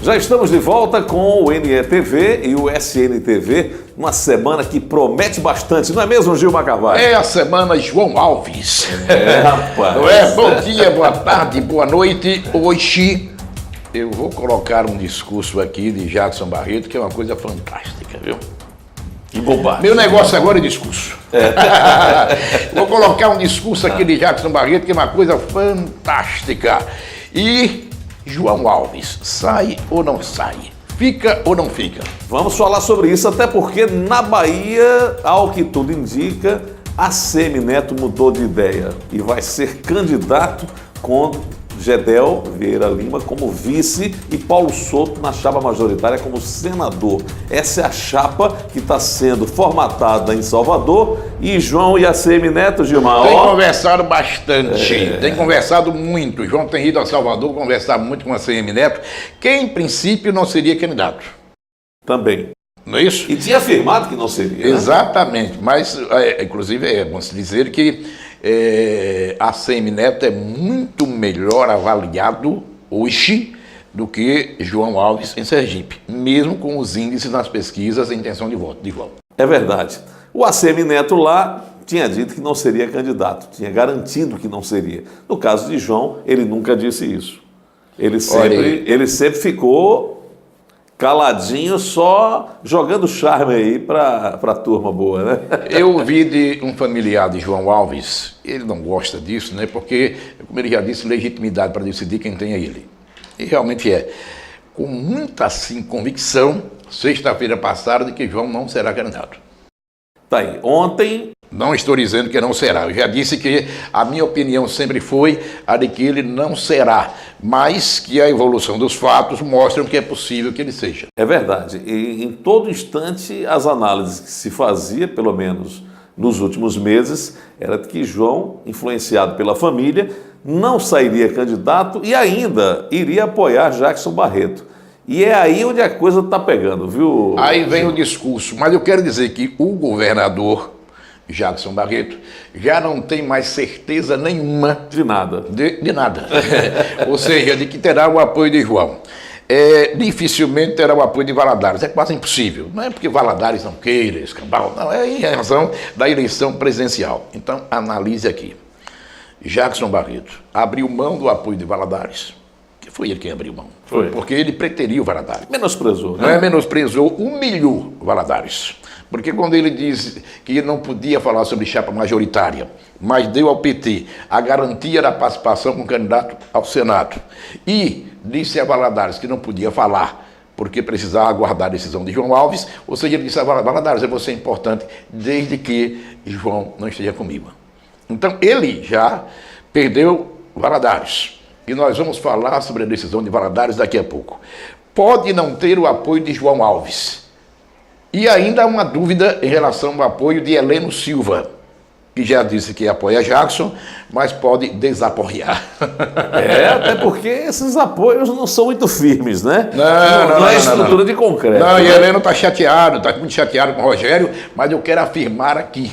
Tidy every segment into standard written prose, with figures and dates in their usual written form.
Já estamos de volta com o NETV e o SNTV, uma semana que promete bastante, não é mesmo, Gilmar Carvalho? É a semana João Alves. Rapaz. Não é? Bom dia, boa tarde, boa noite. Hoje eu vou colocar um discurso aqui de Jackson Barreto, que é uma coisa fantástica, viu? Que bobagem. Meu negócio agora é discurso. Vou colocar um discurso aqui de Jackson Barreto, que é uma coisa fantástica. E João Alves, sai ou não sai? Fica ou não fica? Vamos falar sobre isso, até porque na Bahia, ao que tudo indica, ACM Neto mudou de ideia e vai ser candidato com Gedel Vieira Lima como vice e Paulo Souto na chapa majoritária como senador. Essa é a chapa que está sendo formatada em Salvador e João e ACM Neto, Gilmar. Tem conversado bastante, tem conversado muito. João tem ido a Salvador conversar muito com a ACM Neto, que em princípio não seria candidato. Também. Não é isso? E tinha afirmado que não seria. Exatamente, mas inclusive é bom se dizer que a ACM Neto é muito melhor avaliado hoje do que João Alves em Sergipe, mesmo com os índices nas pesquisas em intenção de voto de João. É verdade. O ACM Neto lá tinha dito que não seria candidato, tinha garantido que não seria. No caso de João, ele nunca disse isso. Ele sempre ficou caladinho, só jogando charme aí para a turma boa, né? Eu ouvi de um familiar de João Alves, ele não gosta disso, né? Porque, como ele já disse, legitimidade para decidir quem tem é ele. E realmente é. Com muita, assim, convicção, sexta-feira passada, de que João não será candidato. Tá aí. Ontem... Não estou dizendo que não será. Eu já disse que a minha opinião sempre foi a de que ele não será, mas que a evolução dos fatos mostram que é possível que ele seja. É verdade. E em todo instante, as análises que se fazia, pelo menos nos últimos meses, era de que João, influenciado pela família, não sairia candidato e ainda iria apoiar Jackson Barreto. E é aí onde a coisa está pegando, viu? Aí vem o discurso, mas eu quero dizer que o governador Jackson Barreto já não tem mais certeza nenhuma de nada. De nada. Ou seja, de que terá o apoio de João. Dificilmente terá o apoio de Valadares. É quase impossível. Não é porque Valadares não queira escambau, não, é em razão da eleição presidencial. Então, analise aqui. Jackson Barreto abriu mão do apoio de Valadares. Que foi ele quem abriu mão. Foi. Porque ele preteriu o Valadares. Menosprezou, né? Não é menosprezou, humilhou Valadares. Porque quando ele disse que não podia falar sobre chapa majoritária, mas deu ao PT a garantia da participação com o candidato ao Senado, e disse a Valadares que não podia falar porque precisava aguardar a decisão de João Alves, ou seja, ele disse a Valadares, você é importante desde que João não esteja comigo. Então ele já perdeu Valadares. E nós vamos falar sobre a decisão de Valadares daqui a pouco. Pode não ter o apoio de João Alves. E ainda há uma dúvida em relação ao apoio de Heleno Silva, que já disse que apoia Jackson, mas pode desapoiar. Até porque esses apoios não são muito firmes, né? Não é estrutura de concreto. Não, e Heleno está chateado, está muito chateado com o Rogério, mas eu quero afirmar aqui,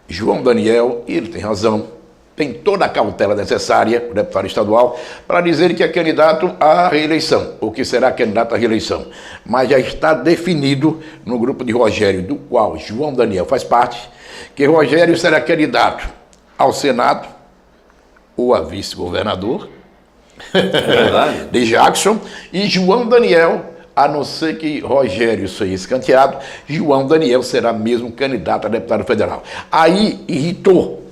João Daniel, e ele tem razão, tem toda a cautela necessária, o deputado estadual, para dizer que é candidato à reeleição, ou que será candidato à reeleição. Mas já está definido no grupo de Rogério, do qual João Daniel faz parte, que Rogério será candidato ao Senado, ou a vice-governador, de Jackson, e João Daniel, a não ser que Rogério seja escanteado, João Daniel será mesmo candidato a deputado federal. Aí irritou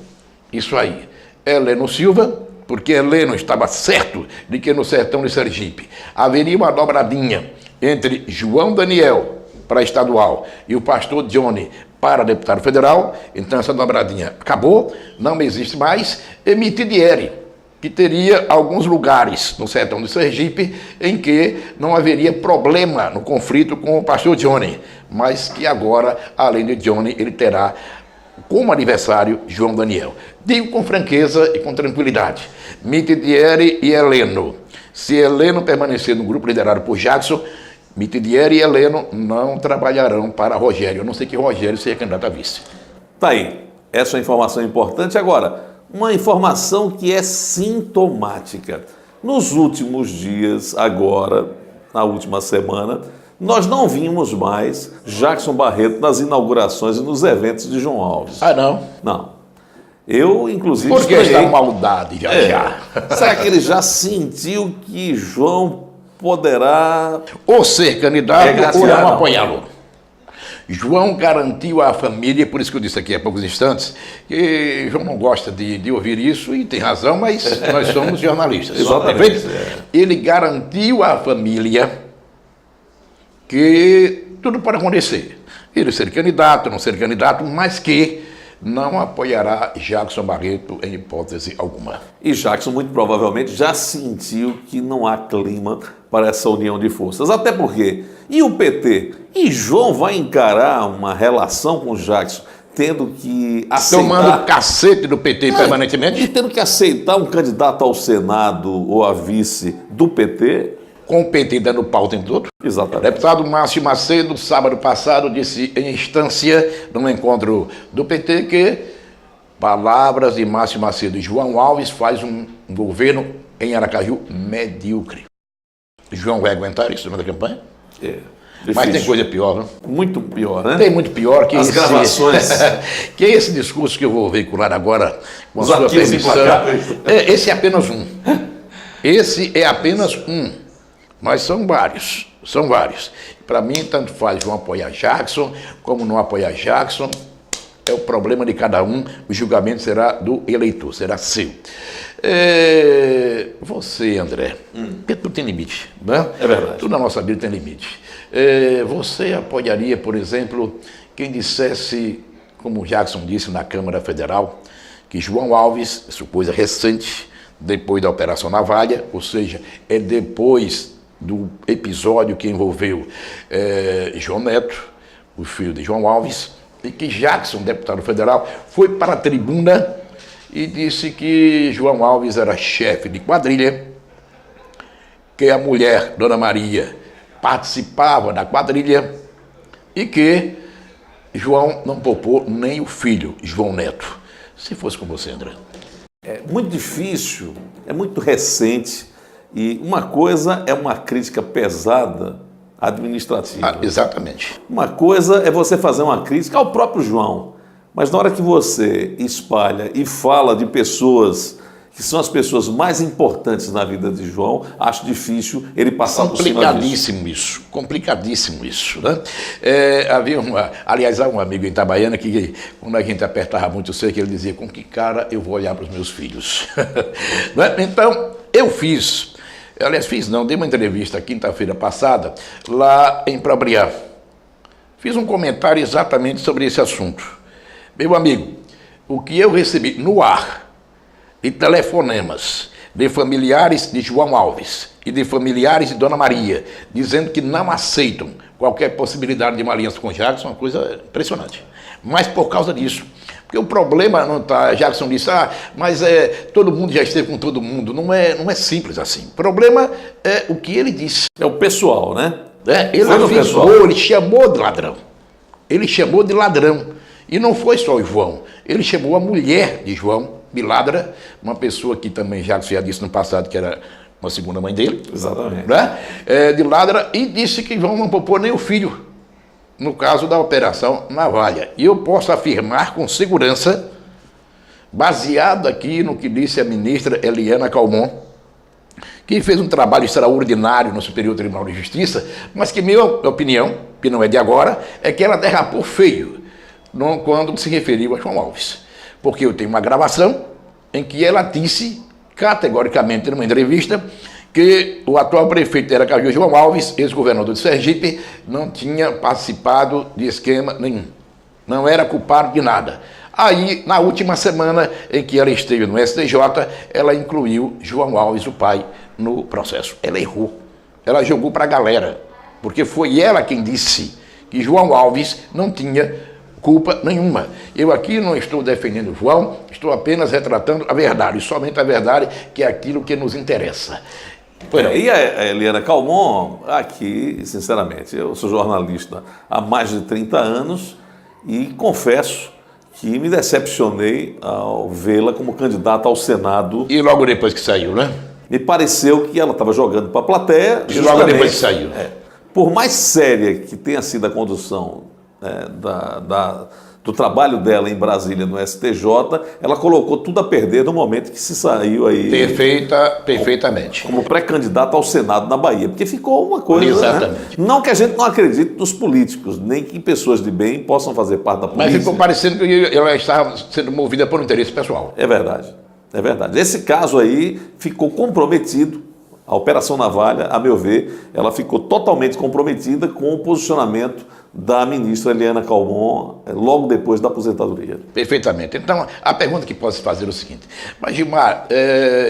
isso aí. Heleno Silva, porque Heleno estava certo de que no sertão de Sergipe haveria uma dobradinha entre João Daniel para estadual e o pastor Johnny para deputado federal, então essa dobradinha acabou, não existe mais, e Mitidieri, que teria alguns lugares no sertão de Sergipe em que não haveria problema no conflito com o pastor Johnny, mas que agora, além de Johnny, ele terá como adversário João Daniel. Digo com franqueza e com tranquilidade, Mitidieri e Heleno. Se Heleno permanecer no grupo liderado por Jackson, Mitidieri e Heleno não trabalharão para Rogério, a não ser que Rogério seja candidato a vice. Tá aí, essa é uma informação importante. Agora, uma informação que é sintomática. Nos últimos dias, agora, na última semana, nós não vimos mais Jackson Barreto nas inaugurações e nos eventos de João Alves. Ah, não? Não. Eu, inclusive, Por que essa maldade já? Será que ele já sentiu que João poderá... Ou ser candidato ou não não apoiá-lo? João garantiu à família, por isso que eu disse aqui há poucos instantes, que João não gosta de ouvir isso, e tem razão, mas nós somos jornalistas. Exatamente. Ele garantiu à família que tudo pode acontecer. Ele ser candidato, não ser candidato, mas que não apoiará Jackson Barreto em hipótese alguma. E Jackson, muito provavelmente, já sentiu que não há clima para essa união de forças. Até porque, e o PT? E João vai encarar uma relação com Jackson, tendo que aceitar... Tomando cacete do PT permanentemente? E tendo que aceitar um candidato ao Senado ou a vice do PT... Com o PT dando pau o tempo todo? Exatamente. O deputado Márcio Macedo, sábado passado, disse em instância, num encontro do PT, que palavras de Márcio Macedo e João Alves faz um governo em Aracaju medíocre. João vai aguentar isso durante a campanha? Mas tem coisa pior, não? Muito pior, né? Tem muito pior que as gravações. Que esse discurso que eu vou veicular agora, com a Os sua permissão. Esse é apenas um. Esse é apenas um. Mas são vários, são vários. Para mim, tanto faz João apoiar Jackson, como não apoiar Jackson. É o problema de cada um, o julgamento será do eleitor, será seu. Você, André, porque tudo tem limite, né? É verdade. Tudo na nossa vida tem limite. Você apoiaria, por exemplo, quem dissesse, como Jackson disse na Câmara Federal, que João Alves, isso é coisa recente, depois da Operação Navalha, ou seja, é depois do episódio que envolveu João Neto, o filho de João Alves, e que Jackson, deputado federal, foi para a tribuna e disse que João Alves era chefe de quadrilha, que a mulher, Dona Maria, participava da quadrilha e que João não poupou nem o filho, João Neto. Se fosse com você, André. É muito difícil, é muito recente, e uma coisa é uma crítica pesada administrativa. Exatamente. Uma coisa é você fazer uma crítica ao próprio João, mas na hora que você espalha e fala de pessoas que são as pessoas mais importantes na vida de João, acho difícil ele passar por cima disso. Complicadíssimo isso, né? Aliás, há um amigo em Itabaiana que, quando a gente apertava muito o cerco, ele dizia, com que cara eu vou olhar para os meus filhos? Então, eu dei uma entrevista quinta-feira passada, lá em Probriá. Fiz um comentário exatamente sobre esse assunto. Meu amigo, o que eu recebi no ar, de telefonemas de familiares de João Alves e de familiares de Dona Maria, dizendo que não aceitam qualquer possibilidade de uma aliança com Jackson, é uma coisa impressionante. Mas por causa disso. Porque o problema não está... Jackson disse, mas todo mundo já esteve com todo mundo. Não é simples assim. O problema é o que ele disse. É o pessoal, né? Ele avisou, ele chamou de ladrão. Ele chamou de ladrão. E não foi só o João. Ele chamou a mulher de João, Miladra, uma pessoa que também Jackson já disse no passado que era uma segunda mãe dele. Exatamente. Né? De Ladra, e disse que João não poupou nem o filho, no caso da Operação Navalha. E eu posso afirmar com segurança, baseado aqui no que disse a ministra Eliana Calmon, que fez um trabalho extraordinário no Superior Tribunal de Justiça, mas que minha opinião, que não é de agora, é que ela derrapou feio quando se referiu a João Alves. Porque eu tenho uma gravação em que ela disse, categoricamente, numa entrevista, que o atual prefeito de Aracaju, João Alves, ex-governador de Sergipe, não tinha participado de esquema nenhum. Não era culpado de nada. Aí, na última semana em que ela esteve no STJ, ela incluiu João Alves, o pai, no processo. Ela errou. Ela jogou para a galera, porque foi ela quem disse que João Alves não tinha culpa nenhuma. Eu aqui não estou defendendo João, estou apenas retratando a verdade, somente a verdade, que é aquilo que nos interessa. E a Eliana Calmon, aqui, sinceramente, eu sou jornalista há mais de 30 anos e confesso que me decepcionei ao vê-la como candidata ao Senado. E logo depois que saiu, né? Me pareceu que ela estava jogando para a plateia. E logo depois que saiu. Por mais séria que tenha sido a condução do trabalho dela em Brasília, no STJ, ela colocou tudo a perder no momento que se saiu aí. Perfeitamente. Como pré-candidata ao Senado na Bahia. Porque ficou uma coisa. Exatamente. Né? Não que a gente não acredite nos políticos, nem que pessoas de bem possam fazer parte da política. Mas ficou parecendo que ela estava sendo movida por um interesse pessoal. É verdade. É verdade. Esse caso aí ficou comprometido. A Operação Navalha, a meu ver, ela ficou totalmente comprometida com o posicionamento da ministra Eliana Calmon logo depois da aposentadoria. Perfeitamente. Então, a pergunta que posso fazer é o seguinte. Mas, Gilmar,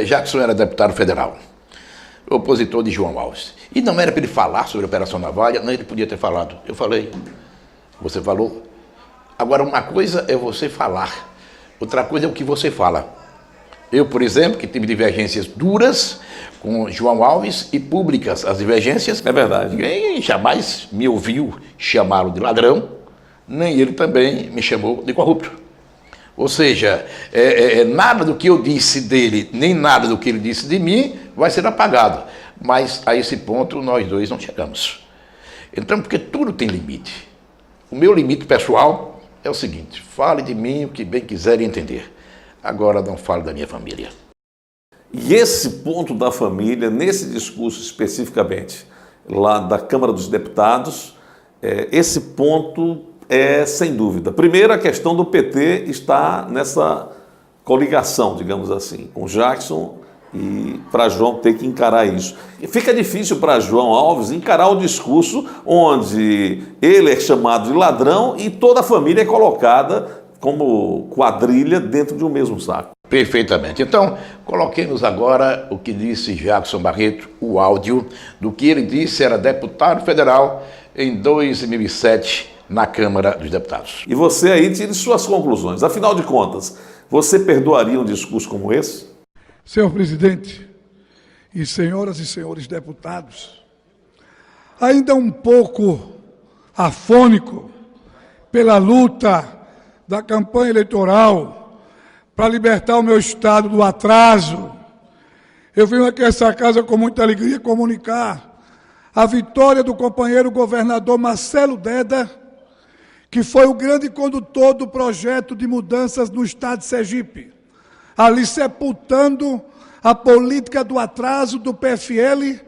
Jackson era deputado federal, opositor de João Alves. E não era para ele falar sobre a Operação Navalha, não, ele podia ter falado. Eu falei, você falou. Agora, uma coisa é você falar, outra coisa é o que você fala. Eu, por exemplo, que tive divergências duras com João Alves e públicas as divergências. É verdade. Ninguém jamais me ouviu chamá-lo de ladrão, nem ele também me chamou de corrupto. Ou seja, nada do que eu disse dele, nem nada do que ele disse de mim vai ser apagado. Mas a esse ponto nós dois não chegamos. Então, porque tudo tem limite. O meu limite pessoal é o seguinte: fale de mim o que bem quiser entender. Agora não falo da minha família. E esse ponto da família, nesse discurso especificamente, lá da Câmara dos Deputados, esse ponto é sem dúvida. Primeiro, a questão do PT está nessa coligação, digamos assim, com Jackson, e para João ter que encarar isso. E fica difícil para João Alves encarar o discurso onde ele é chamado de ladrão e toda a família é colocada como quadrilha dentro de um mesmo saco. Perfeitamente. Então, coloquemos agora o que disse Jackson Barreto, o áudio do que ele disse, era deputado federal em 2007 na Câmara dos Deputados. E você aí tire suas conclusões. Afinal de contas, você perdoaria um discurso como esse? Senhor presidente e senhoras e senhores deputados, ainda um pouco afônico pela luta da campanha eleitoral para libertar o meu estado do atraso, eu venho aqui a essa casa com muita alegria comunicar a vitória do companheiro governador Marcelo Deda, que foi o grande condutor do projeto de mudanças no estado de Sergipe, ali sepultando a política do atraso do PFL,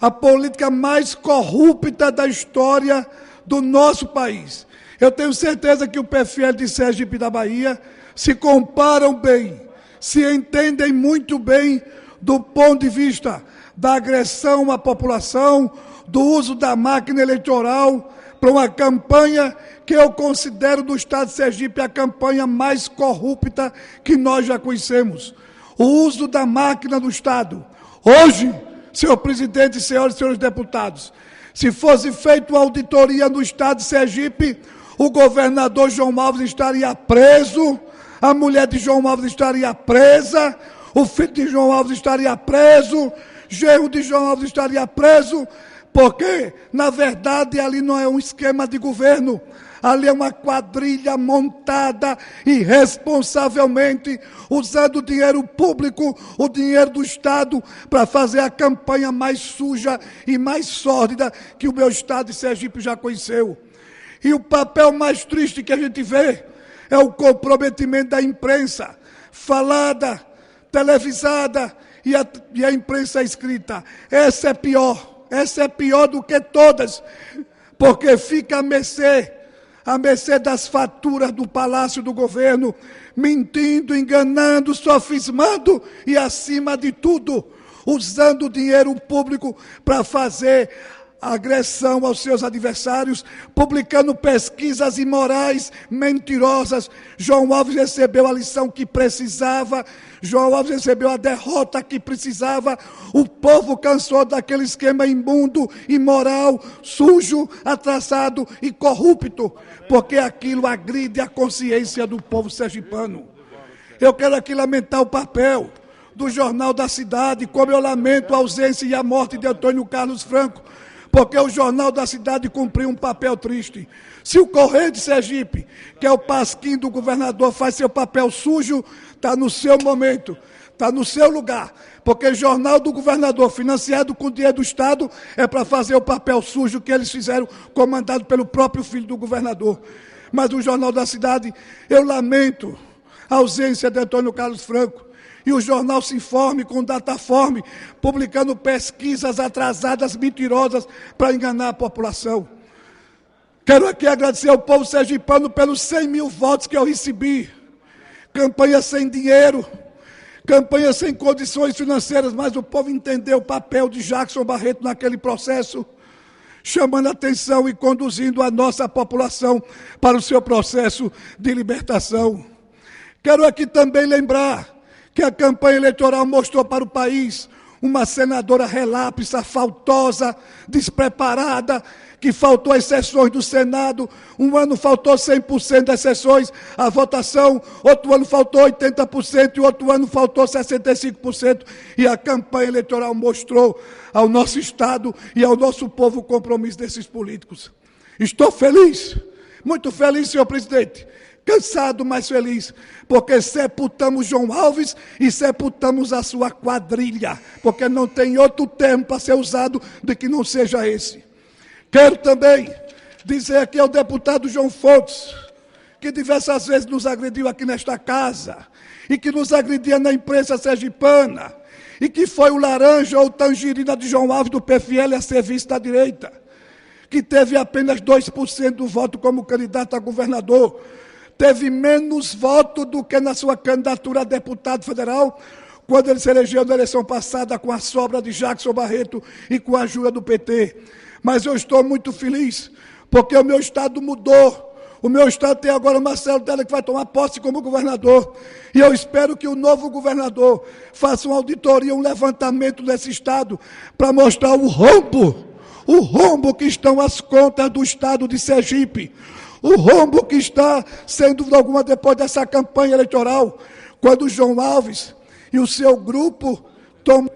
a política mais corrupta da história do nosso país. Eu tenho certeza que o PFL de Sergipe da Bahia se comparam bem, se entendem muito bem do ponto de vista da agressão à população, do uso da máquina eleitoral para uma campanha que eu considero do estado de Sergipe a campanha mais corrupta que nós já conhecemos. O uso da máquina do Estado. Hoje, senhor presidente, senhoras e senhores deputados, se fosse feita uma auditoria no estado de Sergipe, o governador João Alves estaria preso, a mulher de João Alves estaria presa, o filho de João Alves estaria preso, genro de João Alves estaria preso, porque, na verdade, ali não é um esquema de governo, ali é uma quadrilha montada irresponsavelmente, usando o dinheiro público, o dinheiro do Estado, para fazer a campanha mais suja e mais sórdida que o meu estado de Sergipe já conheceu. E o papel mais triste que a gente vê é o comprometimento da imprensa, falada, televisada e a imprensa escrita. Essa é pior do que todas, porque fica à mercê das faturas do Palácio do Governo, mentindo, enganando, sofismando e, acima de tudo, usando o dinheiro público para fazer agressão aos seus adversários, publicando pesquisas imorais, mentirosas. João Alves recebeu a lição que precisava, João Alves recebeu a derrota que precisava, o povo cansou daquele esquema imundo, imoral, sujo, atrasado e corrupto, porque aquilo agride a consciência do povo sergipano. Eu quero aqui lamentar o papel do Jornal da Cidade, como eu lamento a ausência e a morte de Antônio Carlos Franco, porque o Jornal da Cidade cumpriu um papel triste. Se o Correio de Sergipe, que é o pasquim do governador, faz seu papel sujo, está no seu momento. está no seu lugar, porque jornal do governador financiado com dinheiro do Estado é para fazer o papel sujo que eles fizeram, comandado pelo próprio filho do governador. Mas o Jornal da Cidade, eu lamento a ausência de Antônio Carlos Franco, e o jornal se informe com Dataform, publicando pesquisas atrasadas, mentirosas, para enganar a população. Quero aqui agradecer ao povo sergipano pelos 100 mil votos que eu recebi. Campanha sem dinheiro, campanha sem condições financeiras, mas o povo entendeu o papel de Jackson Barreto naquele processo, chamando a atenção e conduzindo a nossa população para o seu processo de libertação. Quero aqui também lembrar que a campanha eleitoral mostrou para o país uma senadora relapsa, faltosa, despreparada, que faltou às sessões do Senado. Um ano faltou 100% das sessões, a votação, outro ano faltou 80% e outro ano faltou 65%. E a campanha eleitoral mostrou ao nosso Estado e ao nosso povo o compromisso desses políticos. Estou feliz, muito feliz, senhor presidente. Cansado, mas feliz, porque sepultamos João Alves e sepultamos a sua quadrilha, porque não tem outro termo para ser usado de que não seja esse. Quero também dizer aqui ao deputado João Fontes, que diversas vezes nos agrediu aqui nesta casa, e que nos agredia na imprensa sergipana, e que foi o laranja ou tangerina de João Alves do PFL a serviço da direita, que teve apenas 2% do voto como candidato a governador, teve menos voto do que na sua candidatura a deputado federal, quando ele se elegeu na eleição passada com a sobra de Jackson Barreto e com a ajuda do PT. Mas eu estou muito feliz, porque o meu estado mudou. O meu estado tem agora o Marcelo Della, que vai tomar posse como governador. E eu espero que o novo governador faça uma auditoria, um levantamento desse estado, para mostrar o rombo que estão as contas do estado de Sergipe. O rombo que está, sem dúvida alguma, depois dessa campanha eleitoral, quando o João Alves e o seu grupo tomam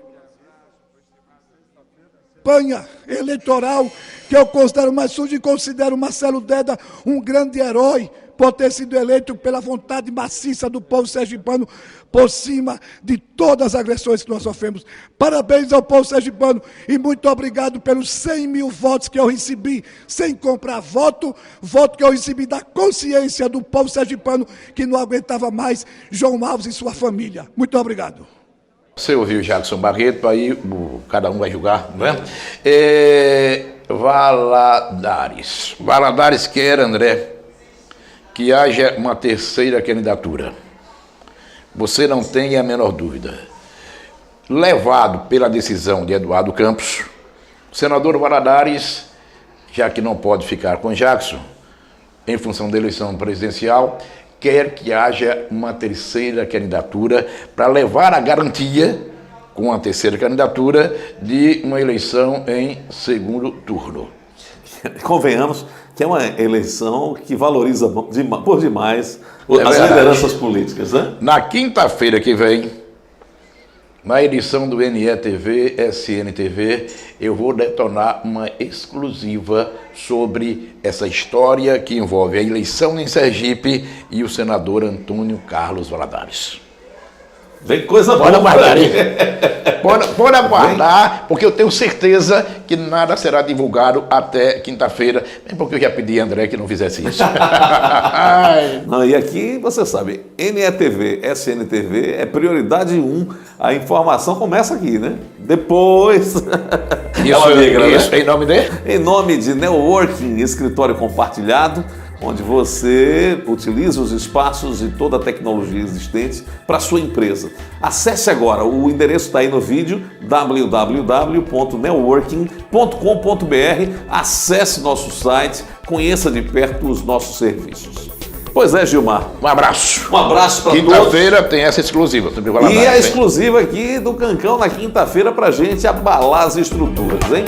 campanha eleitoral, que eu considero mais suja e considero Marcelo Della um grande herói, por ter sido eleito pela vontade maciça do povo sergipano, por cima de todas as agressões que nós sofremos. Parabéns ao povo sergipano e muito obrigado pelos 100 mil votos que eu recebi, sem comprar voto que eu recebi da consciência do povo sergipano, que não aguentava mais João Alves e sua família. Muito obrigado. Você ouviu Jackson Barreto, aí cada um vai julgar, não é? Valadares quer, André, que haja uma terceira candidatura. Você não tem a menor dúvida. Levado pela decisão de Eduardo Campos, o senador Valadares, já que não pode ficar com Jackson, em função da eleição presidencial, quer que haja uma terceira candidatura para levar a garantia, com a terceira candidatura, de uma eleição em segundo turno. Convenhamos que é uma eleição que valoriza por demais as lideranças políticas, né? Na quinta-feira que vem, na edição do NETV, SNTV, eu vou detonar uma exclusiva sobre essa história que envolve a eleição em Sergipe e o senador Antônio Carlos Valadares. Vem coisa boa. Pode aguardar, hein? Pode aguardar, porque eu tenho certeza que nada será divulgado até quinta-feira, nem porque eu já pedi a André que não fizesse isso. Não, e aqui, você sabe, NETV, SNTV é prioridade 1. A informação começa aqui, né? Depois... Isso, em nome de? Em nome de Networking, escritório compartilhado, onde você utiliza os espaços e toda a tecnologia existente para a sua empresa. Acesse agora, o endereço está aí no vídeo, www.networking.com.br. Acesse nosso site, conheça de perto os nossos serviços. Pois é, Gilmar. Um abraço. Um abraço para todos. Quinta-feira tem essa exclusiva. E a exclusiva aqui do Cancão na quinta-feira para a gente abalar as estruturas, hein?